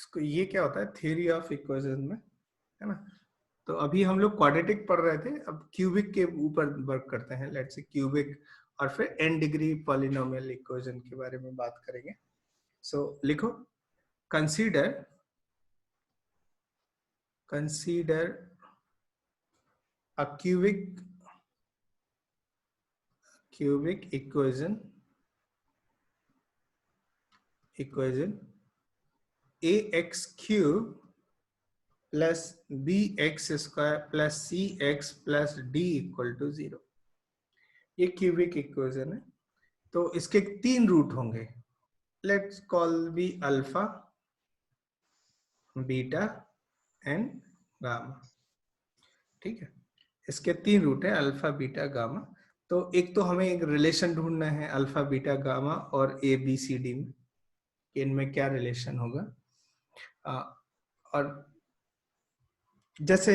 इसको ये क्या होता है थ्योरी ऑफ इक्वेशन में, है ना। तो अभी हम लोग क्वाड्रेटिक पढ़ रहे थे, अब क्यूबिक के ऊपर वर्क करते हैं। लेट्स से क्यूबिक और फिर n डिग्री पॉलिनोमियल इक्वेशन के बारे में बात करेंगे। सो लिखो consider a cubic equation ax cube plus bx square plus cx plus d equal to 0। ये क्यूबिक इक्वेशन है। तो इसके 3 रूट होंगे। Let's call be alpha, beta and gamma. ठीक है, इसके 3 रूट है अल्फा, बीटा, गामा। तो एक तो हमें एक रिलेशन ढूंढना है अल्फा, बीटा, गामा और ए बी सी डी में, इनमें क्या रिलेशन होगा। और जैसे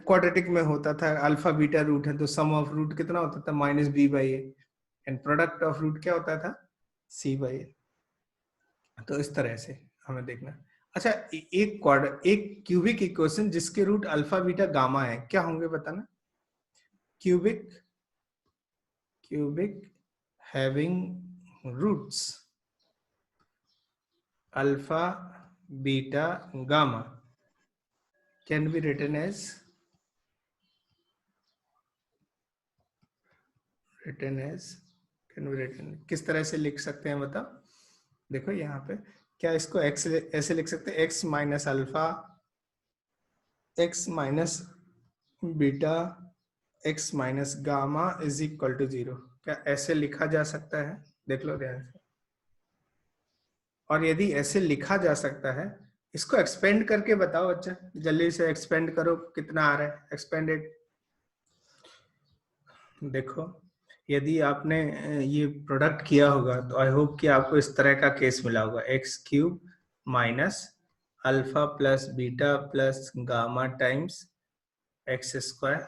क्वाड्रेटिक में होता था अल्फा बीटा रूट है तो सम ऑफ रूट कितना होता था -b/a and product of root क्या होता था c/a। तो इस तरह से हमें देखना। अच्छा, एक क्यूबिक इक्वेशन जिसके रूट अल्फा बीटा गामा है, क्या होंगे बताना। Cubic having roots alpha beta gamma can be written as किस तरह से लिख सकते हैं बताओ। देखो यहाँ पे क्या इसको x ऐसे लिख सकते हैं, x minus alpha, x minus beta, x minus gamma is equal to 0। क्या ऐसे लिखा जा सकता है? देख लो ध्यान से। और यदि ऐसे लिखा जा सकता है, इसको एक्सपेंड करके बताओ। अच्छा जल्दी से एक्सपेंड करो, कितना आ रहा है एक्सपेंडेड। देखो यदि आपने ये प्रोडक्ट किया होगा तो आई होप कि आपको इस तरह का केस मिला होगा, X cube minus alpha plus beta plus gamma times X square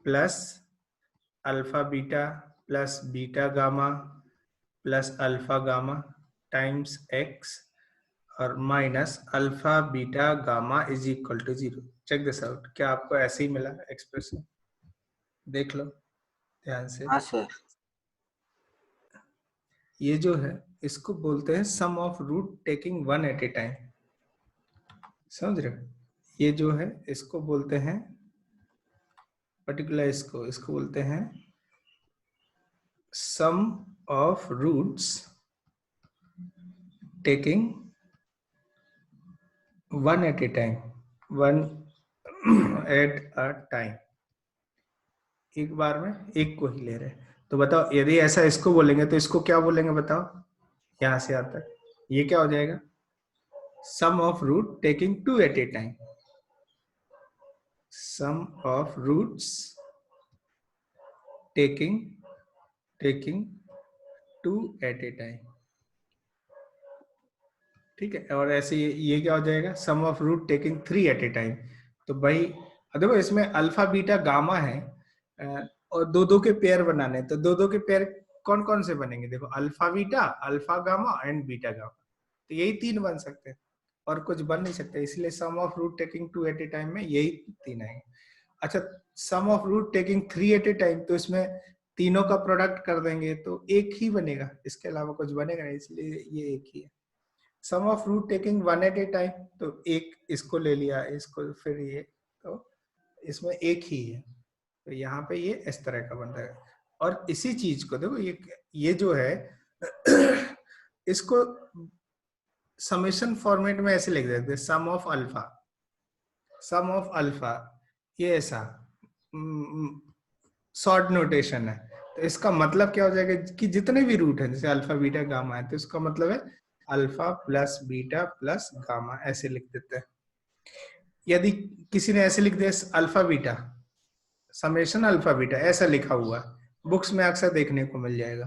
plus alpha beta plus beta gamma plus alpha gamma times X और minus alpha beta gamma is equal to 0। Check this out. क्या आपको ऐसे ही मिला expression? देख लो ध्यान से। हाँ sir. ये जो है इसको बोलते हैं sum of root taking one at a time. समझ रहे हो? ये जो है इसको बोलते हैं पर्टिकुलर, इसको बोलते हैं sum of roots taking one at a time, one at a time. एक बार में एक को ही ले रहे हैं। तो बताओ यदि ऐसा इसको बोलेंगे तो इसको क्या बोलेंगे बताओ। यहां से आता है ये क्या हो जाएगा, sum of root taking two at a time. sum of roots taking two at a time। ठीक है, और ऐसे ये क्या हो जाएगा, sum of root taking 3 at a time. तो भाई देखो इसमें अल्फा बीटा गामा है और दो दो के पेयर बनाने, तो दो दो के पेयर कौन कौन से बनेंगे। देखो alpha beta, alpha gamma and beta gamma, तो यही 3 बन सकते हैं और कुछ बन नहीं सकते। इसलिए sum of root taking 2 at a time में यही 3 आएंगे। अच्छा, sum of root taking 3 at a time, तो इसमें तीनों का प्रोडक्ट कर देंगे तो एक ही बनेगा, इसके अलावा कुछ बनेगा नहीं, इसलिए ये एक ही है। Sum of root taking 1 at a time, तो एक इसको ले लिया, इसको फिर ये, तो इसमें एक ही है। तो यहाँ पे ये इस तरह का बनता है। और इसी चीज को देखो ये जो है इसको समेशन फॉर्मेट में ऐसे लिख देते हैं, सम ऑफ अल्फा, ये ऐसा शॉर्ट नोटेशन है। तो इसका मतलब क्या हो जाएगा कि जितने भी रूट है जैसे अल्फा बीटा गामा है, तो इसका मतलब है alpha plus beta plus gamma, ऐसे लिख देते हैं। यदि किसी ने ऐसे लिख दिया alpha beta summation alpha beta, ऐसा लिखा हुआ बुक्स में अक्सर देखने को मिल जाएगा,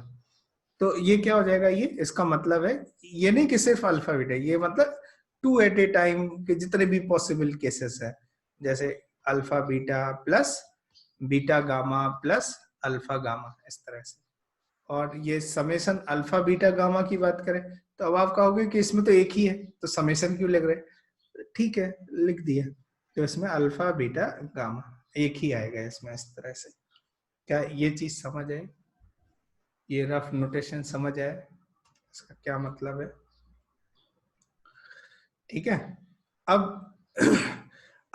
तो ये क्या हो जाएगा, ये इसका मतलब है ये नहीं कि सिर्फ अल्फा बीटा, ये मतलब 2 एट ए टाइम के जितने भी पॉसिबल केसेस है, जैसे alpha beta plus beta gamma plus alpha gamma, इस तरह से। और ये समेशन अल्फा बीटा गामा की बात करें तो अब आप कहोगे कि इसमें तो एक ही है, तो समेशन क्यों लिख रहे? ठीक है, लिख दिया। तो इसमें अल्फा बीटा गामा एक ही आएगा इसमें, इस तरह से। क्या ये चीज समझ आए? ये रफ नोटेशन समझ आए, इसका क्या मतलब है? ठीक है। अब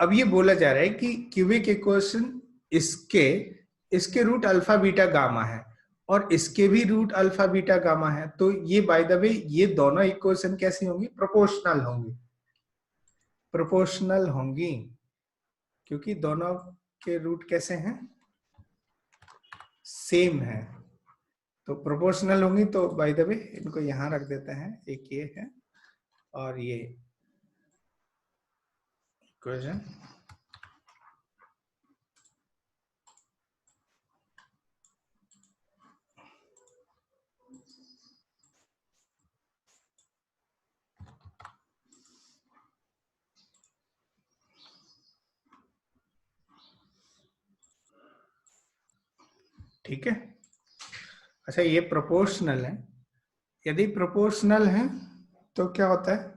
अब ये बोला जा रहा है कि क्यूबिक इक्वेशन इसके इसके रूट अल्फा बीटा गामा है और इसके भी रूट अल्फा बीटा गामा है। तो ये बाय द वे ये दोनों इक्वेशन कैसी होंगी? प्रोपोर्शनल होंगी। प्रोपोर्शनल होंगी क्योंकि दोनों के रूट कैसे हैं? सेम है। तो प्रोपोर्शनल होंगी, तो बाय द वे इनको यहां रख देते हैं। एक ये है और ये इक्वेशन। ठीक है। अच्छा, ये प्रोपोर्शनल है। यदि प्रोपोर्शनल है तो क्या होता है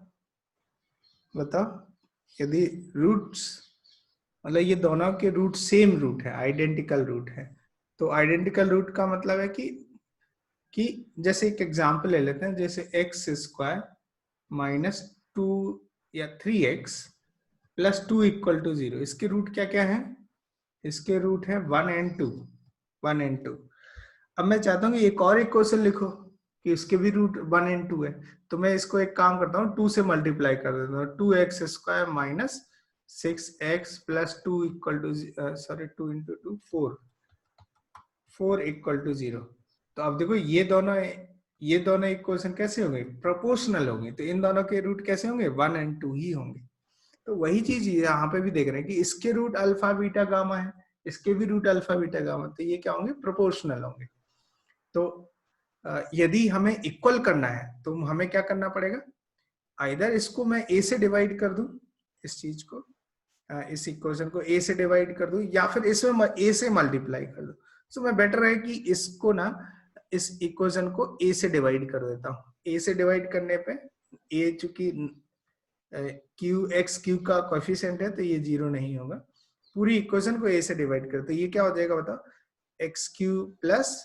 बताओ? यदि रूट्स मतलब ये दोनों के रूट सेम रूट है, आइडेंटिकल रूट है, तो आइडेंटिकल रूट का मतलब है कि जैसे एक एग्जांपल ले लेते हैं, जैसे एक्स स्क्वायर माइनस टू या 3x प्लस 2 इक्वल टू 0। इसके रूट क्या क्या है? इसके रूट है 1 एंड 2। 1 एंड 2। अब मैं चाहता हूँ कि एक और इक्वेशन लिखो कि इसके भी रूट 1 एंड 2 है। तो मैं इसको एक काम करता हूँ, 2 से मल्टीप्लाई कर देता हूँ। 2x square minus 6x plus 2 equal to sorry 2 into 2 4 4 equal to 0। तो अब देखो ये दोनों इक्वेशन कैसे होंगे? प्रोपोर्शनल होंगे। तो इन दोनों के रूट कैसे होंगे? 1 एंड 2 ही होंगे। तो वही चीज यहाँ पे भी देख रहे हैं कि इसके रूट अल्फा बीटा गामा है, इसके भी रूट अल्फा बीटा गामा, तो ये क्या होंगे? प्रोपोर्शनल होंगे। तो यदि हमें इक्वल करना है तो हमें क्या करना पड़ेगा? आइदर इसको मैं a से डिवाइड कर दूं, इस चीज को, इस इक्वेशन को a से डिवाइड कर दूं, या फिर इसमें a से मल्टीप्लाई कर दूं। तो मैं बेटर है कि इसको ना, इस इक्वेशन को a से डिवाइड कर देता हूं। a से डिवाइड करने पे a चूंकि क्यू एक्स क्यू का कोएफिशिएंट है तो ये 0 नहीं होगा। पूरी इक्वेशन को a से डिवाइड कर, तो ये क्या हो जाएगा बताओ? X cube plus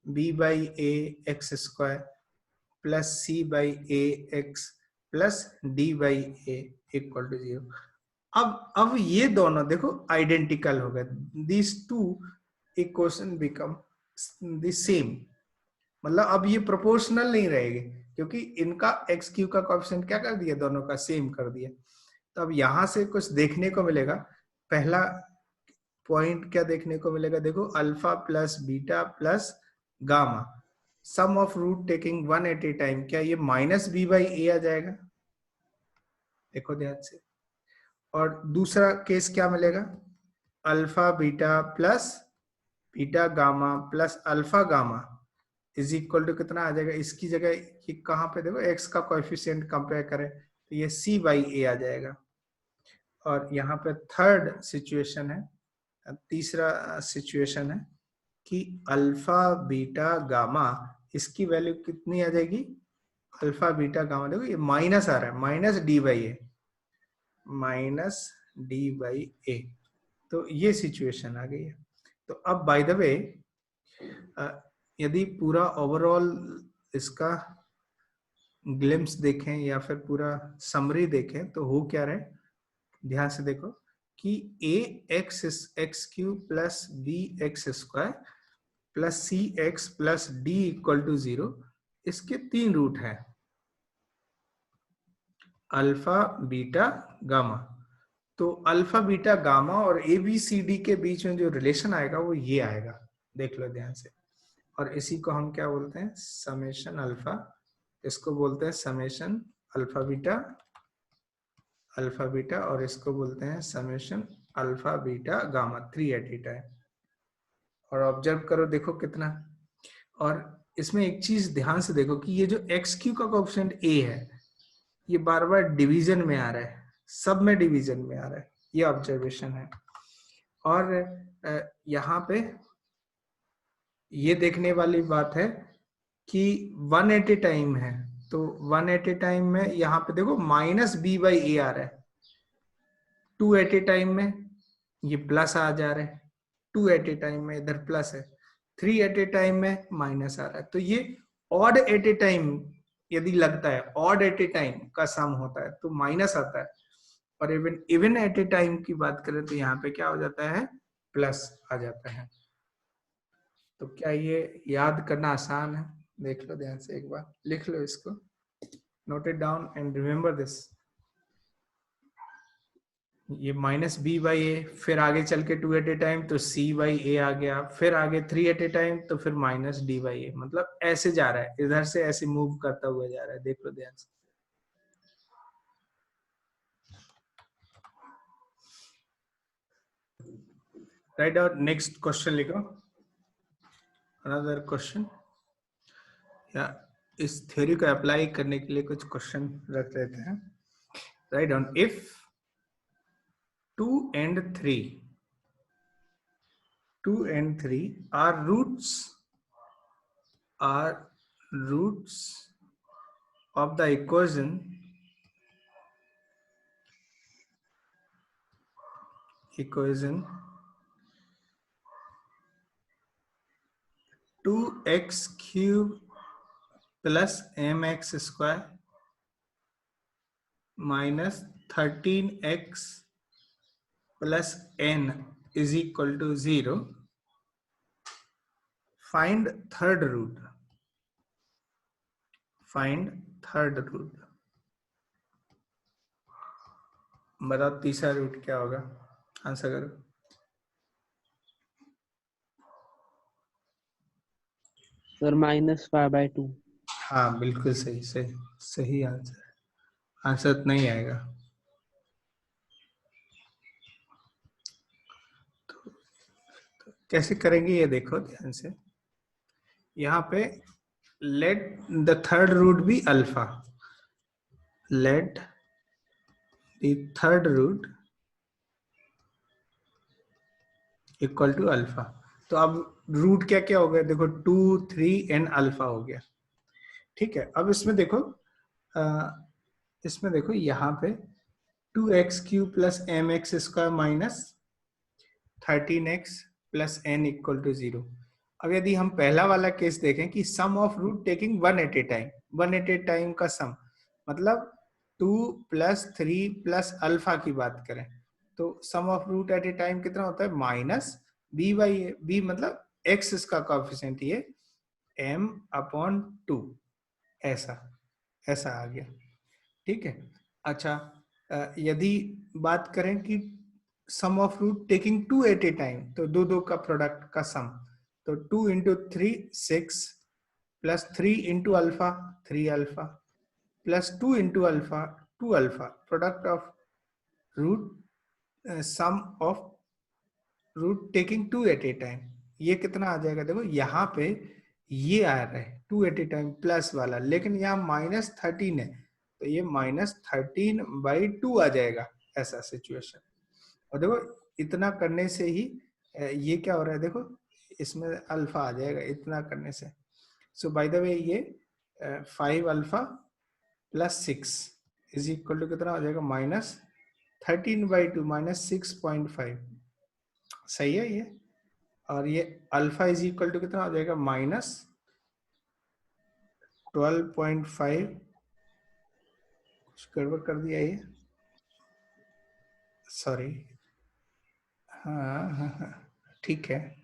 b by a x square plus c by a x plus d by a equal to 0। अब ये दोनों देखो आइडेंटिकल हो गए। This two equation become the same. मतलब अब ये प्रोपोर्शनल नहीं रहेगी क्योंकि इनका एक्स क्यू का कोएफिशिएंट क्या कर दिया? दोनों का सेम कर दिया। तो अब यहां से कुछ देखने को मिलेगा। पहला पॉइंट क्या देखने को मिलेगा? देखो, alpha plus beta plus gamma sum of root taking 1 at a time, क्या ये माइनस बी बाई ए आ जाएगा? देखो ध्यान से। और दूसरा केस क्या मिलेगा? Alpha beta plus beta gamma plus alpha gamma is equal to कितना आ जाएगा? इसकी जगह ये कहाँ पे देखो एक्स का कोएफिशिएंट कंपेयर करें तो ये सी बाई ए आ जाएगा। और यहाँ पे थर्ड सिचुएशन है, तीसरा सिचुएशन है कि अल्फा बीटा गामा इसकी वैल्यू कितनी आ जाएगी? अल्फा बीटा गामा देखो ये माइनस आ रहा है, minus D by A, minus D by A. तो ये सिचुएशन आ गई है। तो अब बाय द वे यदि पूरा ओवरऑल इसका ग्लिम्स देखें या फिर पूरा समरी देखें तो हो क्या रहे, ध्यान से देखो कि A X cube plus B X square plus C X plus D equal to 0, इसके 3 रूट है, अल्फा बीटा गामा। तो अल्फा बीटा गामा और ए बी सी डी के बीच में जो रिलेशन आएगा वो ये आएगा, देख लो ध्यान से। और इसी को हम क्या बोलते हैं? Summation alpha. इसको बोलते हैं समेशन अल्फा बीटा और इसको बोलते हैं summation alpha beta gamma 3 at a time. और ऑब्जर्व करो, देखो कितना। और इसमें एक चीज ध्यान से देखो कि ये जो एक्स क्यू का कोएफिशिएंट ए है ये बार बार डिवीजन में आ रहा है, सब में डिवीजन में आ रहा है, ये ऑब्जर्वेशन है। और यहाँ पे ये देखने वाली बात है कि 1 एट ए टाइम है, तो 1 एट ए टाइम में यहाँ पे देखो माइनस बी बाई ए आ रहा है, 2 एट ए टाइम में ये प्लस आ जा रहा है, 2 एट ए टाइम में इधर प्लस है, 3 एट ए टाइम में माइनस आ रहा है। तो ये ऑड एट ए टाइम यदि लगता है, ऑड एट ए टाइम का सम होता है तो माइनस आता है, और even even at a time की बात करें तो यहाँ पे क्या हो जाता है, प्लस आ जाता है। तो क्या ये याद करना आसान है? देख लो ध्यान से, एक बार लिख लो इसको, note it down and remember this. ये माइनस बी बाई ए, फिर आगे चल के 2 एट ए टाइम तो सी बाई ए आ गया, फिर आगे 3 एट ए टाइम तो फिर माइनस डी बाई ए, मतलब ऐसे जा रहा है, इधर से ऐसे मूव करता हुआ जा रहा है। देख लो ध्यान से। राइट आउट, नेक्स्ट क्वेश्चन लिखो, अनदर क्वेश्चन, या इस थ्योरी को अप्लाई करने के लिए कुछ क्वेश्चन रख लेते हैं। Write down, if 2 and 3 are roots of the equation 2x cube plus mx square minus 13x plus n is equal to 0, find third root। बताओ तीसरा रूट क्या होगा, आंसर करो। सर -5/2। हाँ बिल्कुल सही, सही आंसर, आंसर नहीं आएगा। तो कैसे करेंगे ये देखो ध्यान से, यहाँ पे let the third root be alpha, let the third root equal to alpha. तो अब रूट क्या क्या हो गया देखो, 2 3 एंड अल्फा हो गया। ठीक है, अब इसमें देखो यहाँ पे 2x cube plus M X square minus 13x plus N equal to 0। अब यदि हम पहला वाला केस देखें कि sum of root taking 1 at a time, 1 at a time का सम, मतलब 2 प्लस 3 प्लस अल्फा की बात करें तो sum of root at a time कितना होता है, minus B by A, B मतलब एक्स इसका कोएफिशिएंट, ये m अपॉन 2, ऐसा ऐसा आ गया। ठीक है, अच्छा यदि बात करें कि sum of root taking 2 at a time, तो दो का प्रोडक्ट का सम, तो 2 into 3 6 plus 3 into alpha 3 alpha plus 2 into alpha 2 alpha, product of root sum of root taking 2 at a time, ये कितना आ जाएगा देखो, यहाँ पे ये आ रहा है 2 एट ए टाइम प्लस वाला, लेकिन यहाँ -13 है तो ये -13/2 आ जाएगा, ऐसा सिचुएशन। और देखो इतना करने से ही ये क्या हो रहा है देखो, इसमें अल्फा आ जाएगा इतना करने से। सो बाय द वे ये 5 alpha plus 6 is equal to कितना हो जाएगा, -13/2 -6.5, सही है ये। और ये अल्फा इज इक्वल टू कितना हो जाएगा, -12.5, कुछ गड़बड़ कर दिया ये, सॉरी, हाँ ठीक है,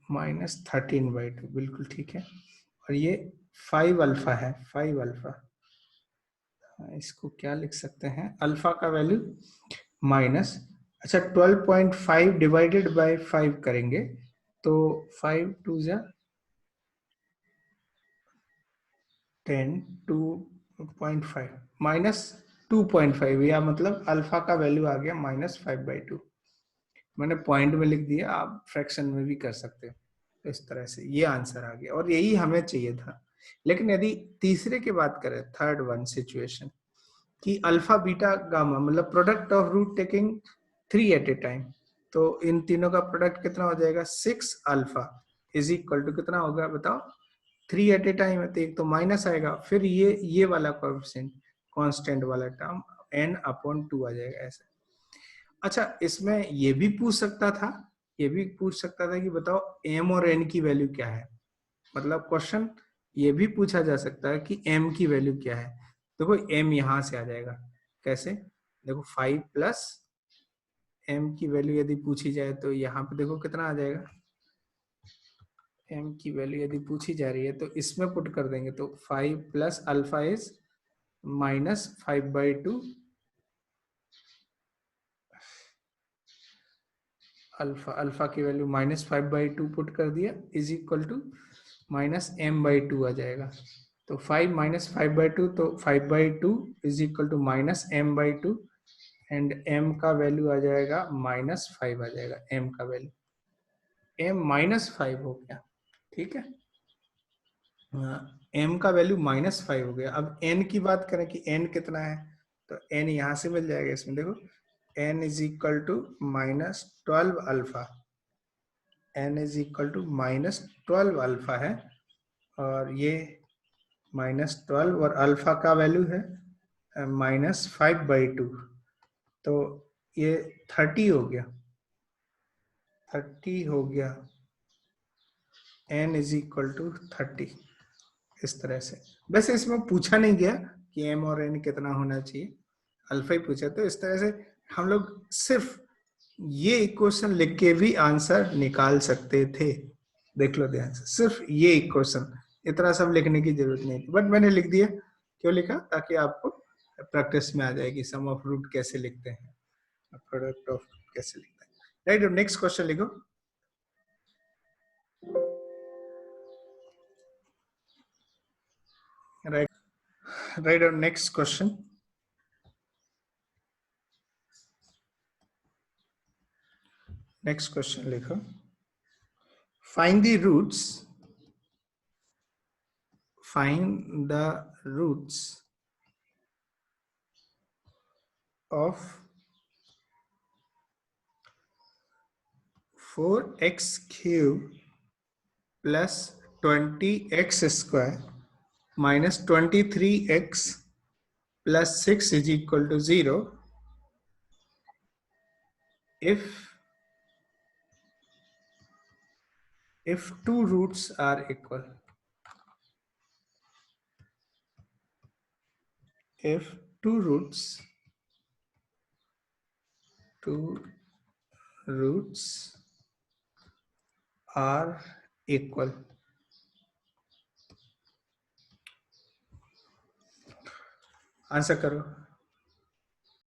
-13/2 बिल्कुल ठीक है। और ये 5 अल्फा है, 5 अल्फा, इसको क्या लिख सकते हैं, अल्फा का वैल्यू माइनस, अच्छा 12.5 डिवाइडेड बाय 5 करेंगे तो 5 2 जा 10, 2.5 -2.5, या मतलब अल्फा का वैल्यू आ गया -5/2। मैंने पॉइंट में लिख दिया, आप फ्रैक्शन में भी कर सकते हो। तो इस तरह से ये आंसर आ गया, और यही हमें चाहिए था। लेकिन यदि तीसरे की बात करें, थर्ड वन सिचुएशन, कि अल्फा बीटा गामा मतलब product of root taking 3 at a time, तो इन तीनों का प्रोडक्ट कितना हो जाएगा, 6 अल्फा इज इक्वल टू कितना होगा बताओ, 3 एट ए टाइम है तो एक तो माइनस आएगा, फिर ये वाला कोएफिशिएंट कांस्टेंट वाला टर्म n अपॉन 2 आ जाएगा ऐसे। अच्छा, इसमें ये भी पूछ सकता था, ये भी पूछ सकता था कि बताओ m और n की वैल्यू क्या है। मतलब क्वेश्चन ये भी पूछा जा सकता है कि m की वैल्यू क्या है। देखो m यहां से आ जाएगा, कैसे, देखो 5 प्लस m की वैल्यू यदि पूछी जाए तो यहाँ पे देखो कितना आ जाएगा, m की वैल्यू यदि पूछी जा रही है तो इसमें पुट कर देंगे तो 5 प्लस अल्फा इज -5/2, अल्फा की वैल्यू -5/2 पुट कर दिया इज इक्वल टू -m/2 आ जाएगा। तो 5 -5/2 तो 5/2 is equal to -m/2 and m का वैल्यू आ जाएगा -5 आ जाएगा, m का वैल्यू m -5 हो गया, ठीक है। m का वैल्यू -5 हो गया। अब n की बात करें कि n कितना है, तो n यहां से मिल जाएगा, इसमें देखो n is equal to -12 alpha, n is equal to -12 alpha है, और ये -12 और अल्फा का वैल्यू है -5/2, तो ये 30 हो गया, 30 हो गया, n इज इक्वल टू 30 इस तरह से। वैसे इसमें पूछा नहीं गया कि m और n कितना होना चाहिए, अल्फा ही पूछा, तो इस तरह से हम लोग सिर्फ ये इक्वेशन लिख के भी आंसर निकाल सकते थे। देख लो ध्यान से, सिर्फ ये इक्वेशन, इतना सब लिखने की जरूरत नहीं थी, बट मैंने लिख दिया। क्यों लिखा, ताकि आपको प्रैक्टिस में आ जाएगी सम ऑफ रूट कैसे लिखते हैं, प्रोडक्ट ऑफ कैसे लिखते हैं। राइट, नेक्स्ट क्वेश्चन लिखो। राइट, और नेक्स्ट क्वेश्चन, नेक्स्ट क्वेश्चन लिखो। Find the roots, find the roots of 4x cube plus 20x square minus 23x plus 6 is equal to 0 if two roots are equal. If two roots are equal. Answer करो।